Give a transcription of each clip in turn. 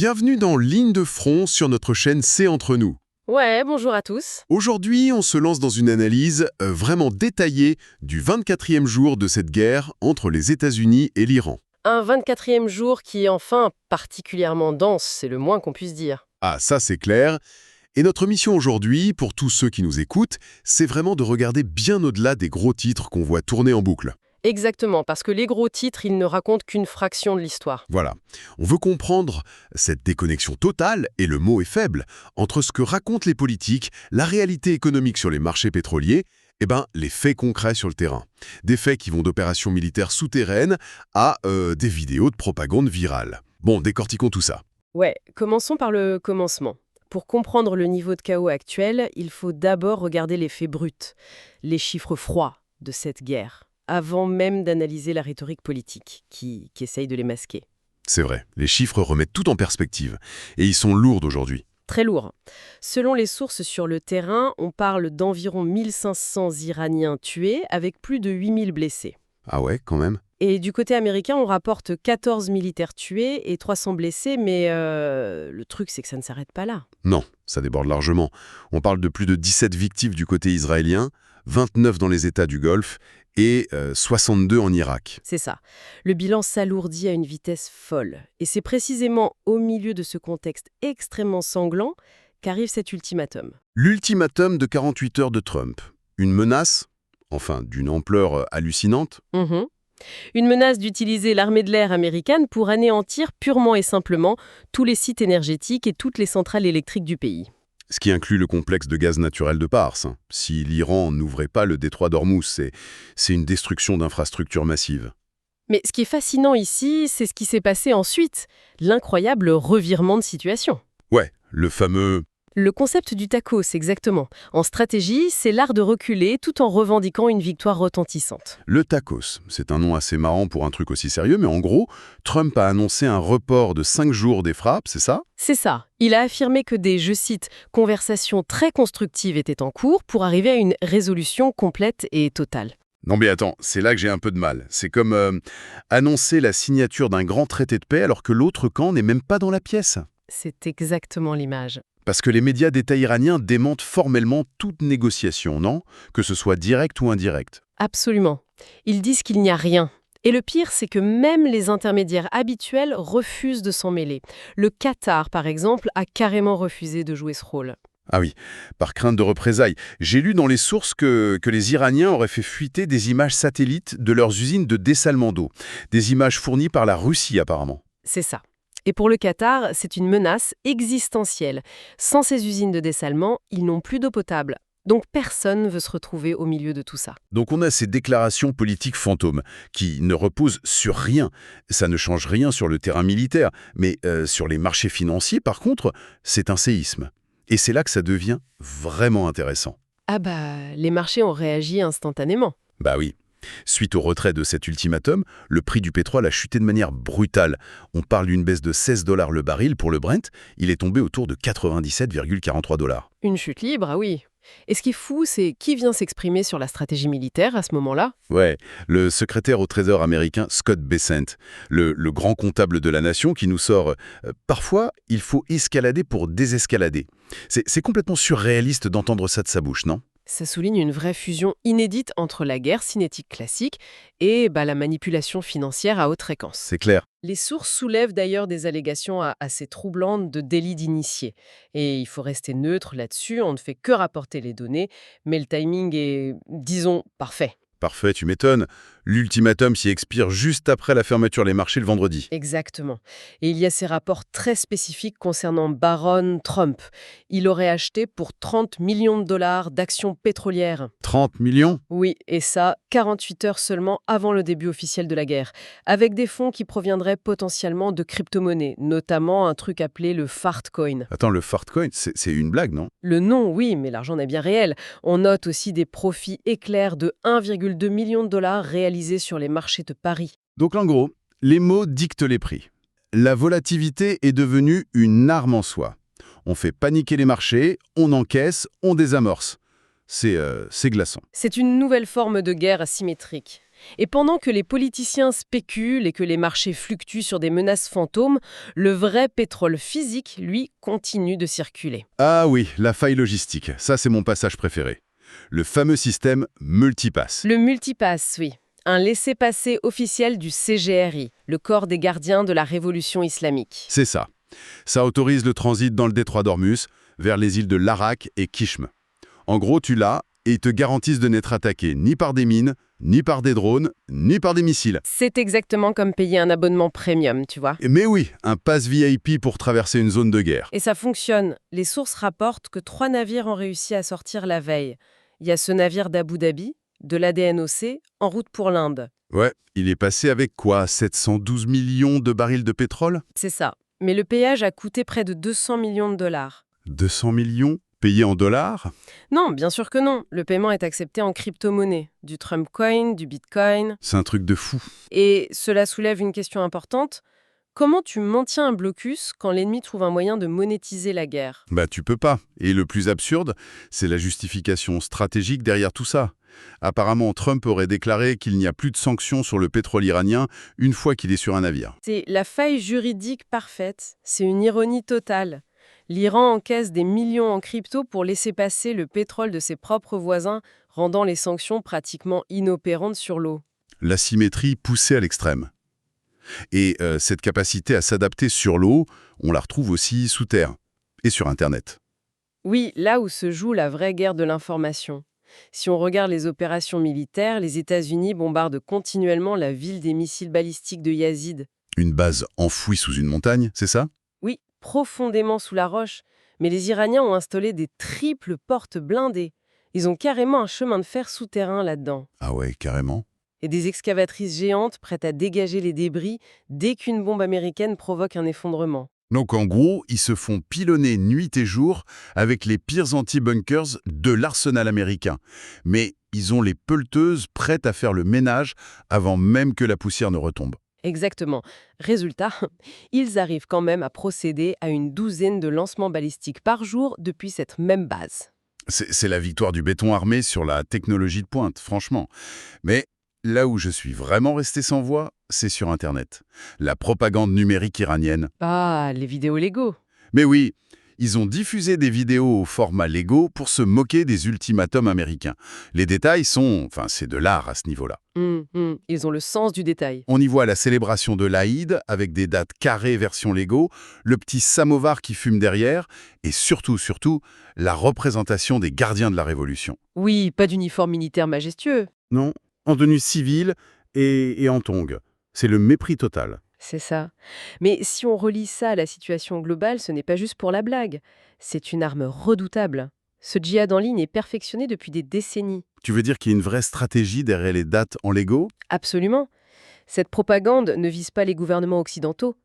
Bienvenue dans Ligne de front sur notre chaîne C'est entre nous. Ouais, bonjour à tous. Aujourd'hui, on se lance dans une analyse vraiment détaillée du 24e jour de cette guerre entre les États-Unis et l'Iran. Un 24e jour qui est enfin particulièrement dense, c'est le moins qu'on puisse dire. Ah, ça c'est clair. Et notre mission aujourd'hui, pour tous ceux qui nous écoutent, c'est vraiment de regarder bien au-delà des gros titres qu'on voit tourner en boucle. Exactement, parce que les gros titres, ils ne racontent qu'une fraction de l'histoire. Voilà. On veut comprendre cette déconnexion totale, et le mot est faible, entre ce que racontent les politiques, la réalité économique sur les marchés pétroliers, et les faits concrets sur le terrain. Des faits qui vont d'opérations militaires souterraines à des vidéos de propagande virale. Bon, décortiquons tout ça. Ouais, commençons par le commencement. Pour comprendre le niveau de chaos actuel, il faut d'abord regarder les faits bruts, les chiffres froids de cette guerre, avant même d'analyser la rhétorique politique qui essaye de les masquer. C'est vrai, les chiffres remettent tout en perspective, et ils sont lourds aujourd'hui. Très lourd. Selon les sources sur le terrain, on parle d'environ 1500 Iraniens tués avec plus de 8000 blessés. Ah ouais, quand même. Et du côté américain, on rapporte 14 militaires tués et 300 blessés, mais le truc, c'est que ça ne s'arrête pas là. Non, ça déborde largement. On parle de plus de 17 victimes du côté israélien, 29 dans les États du Golfe et 62 en Irak. C'est ça. Le bilan s'alourdit à une vitesse folle. Et c'est précisément au milieu de ce contexte extrêmement sanglant qu'arrive cet ultimatum. L'ultimatum de 48 heures de Trump. Une menace, enfin d'une ampleur hallucinante. Une menace d'utiliser l'armée de l'air américaine pour anéantir purement et simplement tous les sites énergétiques et toutes les centrales électriques du pays. Ce qui inclut le complexe de gaz naturel de Pars. Si l'Iran n'ouvrait pas le détroit d'Ormuz, c'est une destruction d'infrastructures massives. Mais ce qui est fascinant ici, c'est ce qui s'est passé ensuite, l'incroyable revirement de situation. Ouais, le fameux... Le concept du tacos, exactement. En stratégie, c'est l'art de reculer tout en revendiquant une victoire retentissante. Le tacos, c'est un nom assez marrant pour un truc aussi sérieux, mais en gros, Trump a annoncé un report de 5 jours des frappes, c'est ça? C'est ça. Il a affirmé que des, je cite, conversations très constructives étaient en cours pour arriver à une résolution complète et totale. Non mais attends, c'est là que j'ai un peu de mal. C'est comme annoncer la signature d'un grand traité de paix alors que l'autre camp n'est même pas dans la pièce. C'est exactement l'image. Parce que les médias d'État iraniens démentent formellement toute négociation, non? Que ce soit direct ou indirect. Absolument. Ils disent qu'il n'y a rien. Et le pire, c'est que même les intermédiaires habituels refusent de s'en mêler. Le Qatar, par exemple, a carrément refusé de jouer ce rôle. Ah oui, par crainte de représailles. J'ai lu dans les sources que les Iraniens auraient fait fuiter des images satellites de leurs usines de dessalement d'eau. Des images fournies par la Russie, apparemment. C'est ça. Et pour le Qatar, c'est une menace existentielle. Sans ces usines de dessalement, ils n'ont plus d'eau potable. Donc personne ne veut se retrouver au milieu de tout ça. Donc on a ces déclarations politiques fantômes qui ne reposent sur rien. Ça ne change rien sur le terrain militaire, mais sur les marchés financiers, par contre, c'est un séisme. Et c'est là que ça devient vraiment intéressant. Ah les marchés ont réagi instantanément. Bah oui. Suite au retrait de cet ultimatum, le prix du pétrole a chuté de manière brutale. On parle d'une baisse de 16 $ le baril pour le Brent. Il est tombé autour de 97,43 $. Une chute libre, ah oui. Et ce qui est fou, c'est qui vient s'exprimer sur la stratégie militaire à ce moment-là? Ouais, le secrétaire au Trésor américain Scott Bessent, le grand comptable de la nation qui nous sort parfois, il faut escalader pour désescalader. C'est complètement surréaliste d'entendre ça de sa bouche, non? Ça souligne une vraie fusion inédite entre la guerre cinétique classique et la manipulation financière à haute fréquence. C'est clair. Les sources soulèvent d'ailleurs des allégations assez troublantes de délit d'initié. Et il faut rester neutre là-dessus, on ne fait que rapporter les données, mais le timing est, disons, parfait. Parfait, tu m'étonnes. L'ultimatum s'y expire juste après la fermeture des marchés le vendredi. Exactement. Et il y a ces rapports très spécifiques concernant Baron Trump. Il aurait acheté pour 30 millions de dollars d'actions pétrolières. 30 millions? Oui, et ça, 48 heures seulement avant le début officiel de la guerre, avec des fonds qui proviendraient potentiellement de crypto-monnaies, notamment un truc appelé le Fartcoin. Attends, le Fartcoin, c'est une blague, non? Le nom, oui, mais l'argent est bien réel. On note aussi des profits éclairs de 1,2 million de dollars réalisés sur les marchés de Paris. Donc en gros, les mots dictent les prix. La volatilité est devenue une arme en soi. On fait paniquer les marchés, on encaisse, on désamorce. C'est glaçant. C'est une nouvelle forme de guerre asymétrique. Et pendant que les politiciens spéculent et que les marchés fluctuent sur des menaces fantômes, le vrai pétrole physique, lui, continue de circuler. Ah oui, la faille logistique, ça c'est mon passage préféré. Le fameux système multipass. Le multipass, oui. Un laissez-passer officiel du CGRI, le corps des gardiens de la révolution islamique. C'est ça. Ça autorise le transit dans le détroit d'Ormuz, vers les îles de Larak et Kishme. En gros, tu l'as et ils te garantissent de n'être attaqué ni par des mines, ni par des drones, ni par des missiles. C'est exactement comme payer un abonnement premium, tu vois. Mais oui, un pass VIP pour traverser une zone de guerre. Et ça fonctionne. Les sources rapportent que 3 navires ont réussi à sortir la veille. Il y a ce navire d'Abu Dhabi, de l'ADNOC, en route pour l'Inde. Ouais, il est passé avec quoi, 712 millions de barils de pétrole? C'est ça. Mais le péage a coûté près de 200 millions de dollars. 200 millions payés en dollars? Non, bien sûr que non. Le paiement est accepté en crypto-monnaie. Du Trump Coin, du Bitcoin. C'est un truc de fou. Et cela soulève une question importante. Comment tu maintiens un blocus quand l'ennemi trouve un moyen de monétiser la guerre? Bah tu peux pas. Et le plus absurde, c'est la justification stratégique derrière tout ça. Apparemment, Trump aurait déclaré qu'il n'y a plus de sanctions sur le pétrole iranien une fois qu'il est sur un navire. C'est la faille juridique parfaite. C'est une ironie totale. L'Iran encaisse des millions en crypto pour laisser passer le pétrole de ses propres voisins, rendant les sanctions pratiquement inopérantes sur l'eau. L'asymétrie poussée à l'extrême. Et cette capacité à s'adapter sur l'eau, on la retrouve aussi sous terre et sur Internet. Oui, là où se joue la vraie guerre de l'information. Si on regarde les opérations militaires, les États-Unis bombardent continuellement la ville des missiles balistiques de Yazid. Une base enfouie sous une montagne, c'est ça? Oui, profondément sous la roche. Mais les Iraniens ont installé des triples portes blindées. Ils ont carrément un chemin de fer souterrain là-dedans. Ah ouais, carrément. Et des excavatrices géantes prêtes à dégager les débris dès qu'une bombe américaine provoque un effondrement. Donc en gros, ils se font pilonner nuit et jour avec les pires anti-bunkers de l'arsenal américain. Mais ils ont les pelleteuses prêtes à faire le ménage avant même que la poussière ne retombe. Exactement. Résultat, ils arrivent quand même à procéder à une douzaine de lancements balistiques par jour depuis cette même base. C'est la victoire du béton armé sur la technologie de pointe, franchement. Mais là où je suis vraiment resté sans voix, c'est sur Internet. La propagande numérique iranienne. Ah, les vidéos Lego. Mais oui, ils ont diffusé des vidéos au format Lego pour se moquer des ultimatums américains. Les détails sont... Enfin, c'est de l'art à ce niveau-là. Ils ont le sens du détail. On y voit la célébration de l'Aïd, avec des dates carrées version Lego, le petit samovar qui fume derrière, et surtout, la représentation des gardiens de la Révolution. Oui, pas d'uniforme militaire majestueux. Non, en tenue civile et en tongs. C'est le mépris total. C'est ça. Mais si on relie ça à la situation globale, ce n'est pas juste pour la blague. C'est une arme redoutable. Ce djihad en ligne est perfectionné depuis des décennies. Tu veux dire qu'il y a une vraie stratégie derrière les dates en Lego? Absolument. Cette propagande ne vise pas les gouvernements occidentaux.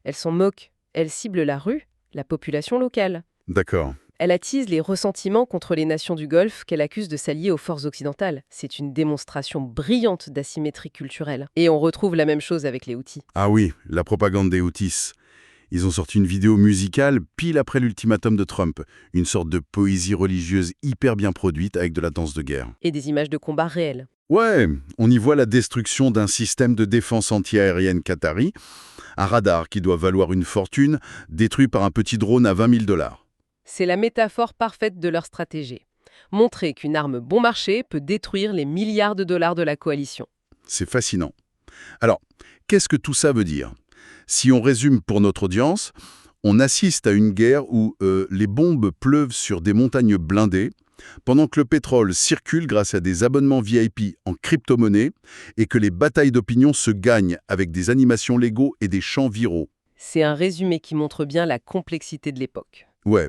Elle s'en moque. Elle cible la rue, la population locale. D'accord. Elle attise les ressentiments contre les nations du Golfe qu'elle accuse de s'allier aux forces occidentales. C'est une démonstration brillante d'asymétrie culturelle. Et on retrouve la même chose avec les Houthis. Ah oui, la propagande des Houthis. Ils ont sorti une vidéo musicale pile après l'ultimatum de Trump. Une sorte de poésie religieuse hyper bien produite avec de la danse de guerre. Et des images de combats réels. Ouais, on y voit la destruction d'un système de défense antiaérienne qatari, un radar qui doit valoir une fortune, détruit par un petit drone à 20 000 $. C'est la métaphore parfaite de leur stratégie. Montrer qu'une arme bon marché peut détruire les milliards de dollars de la coalition. C'est fascinant. Alors, qu'est-ce que tout ça veut dire? Si on résume pour notre audience, on assiste à une guerre où les bombes pleuvent sur des montagnes blindées, pendant que le pétrole circule grâce à des abonnements VIP en crypto-monnaie et que les batailles d'opinion se gagnent avec des animations Lego et des chants viraux. C'est un résumé qui montre bien la complexité de l'époque. Ouais,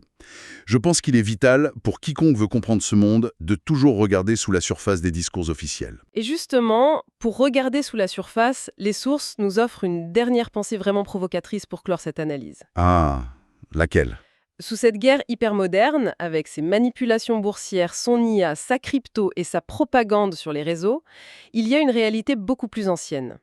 je pense qu'il est vital, pour quiconque veut comprendre ce monde, de toujours regarder sous la surface des discours officiels. Et justement, pour regarder sous la surface, les sources nous offrent une dernière pensée vraiment provocatrice pour clore cette analyse. Ah, laquelle? Sous cette guerre hypermoderne, avec ses manipulations boursières, son IA, sa crypto et sa propagande sur les réseaux, il y a une réalité beaucoup plus ancienne.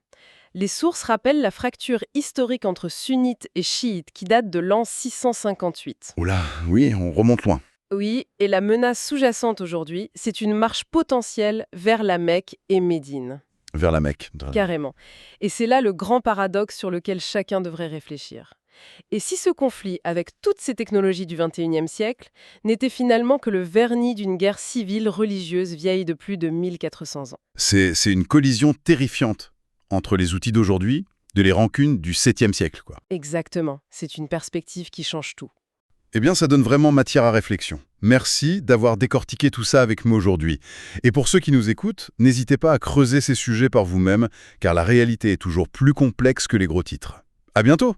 Les sources rappellent la fracture historique entre sunnites et chiites qui date de l'an 658. Oula, oui, on remonte loin. Oui, et la menace sous-jacente aujourd'hui, c'est une marche potentielle vers la Mecque et Médine. Vers la Mecque. Carrément. Et c'est là le grand paradoxe sur lequel chacun devrait réfléchir. Et si ce conflit, avec toutes ces technologies du XXIe siècle, n'était finalement que le vernis d'une guerre civile religieuse vieille de plus de 1400 ans? C'est une collision terrifiante entre les outils d'aujourd'hui de les rancunes du 7e siècle, quoi. Exactement. C'est une perspective qui change tout. Eh bien, ça donne vraiment matière à réflexion. Merci d'avoir décortiqué tout ça avec moi aujourd'hui. Et pour ceux qui nous écoutent, n'hésitez pas à creuser ces sujets par vous-même, car la réalité est toujours plus complexe que les gros titres. À bientôt!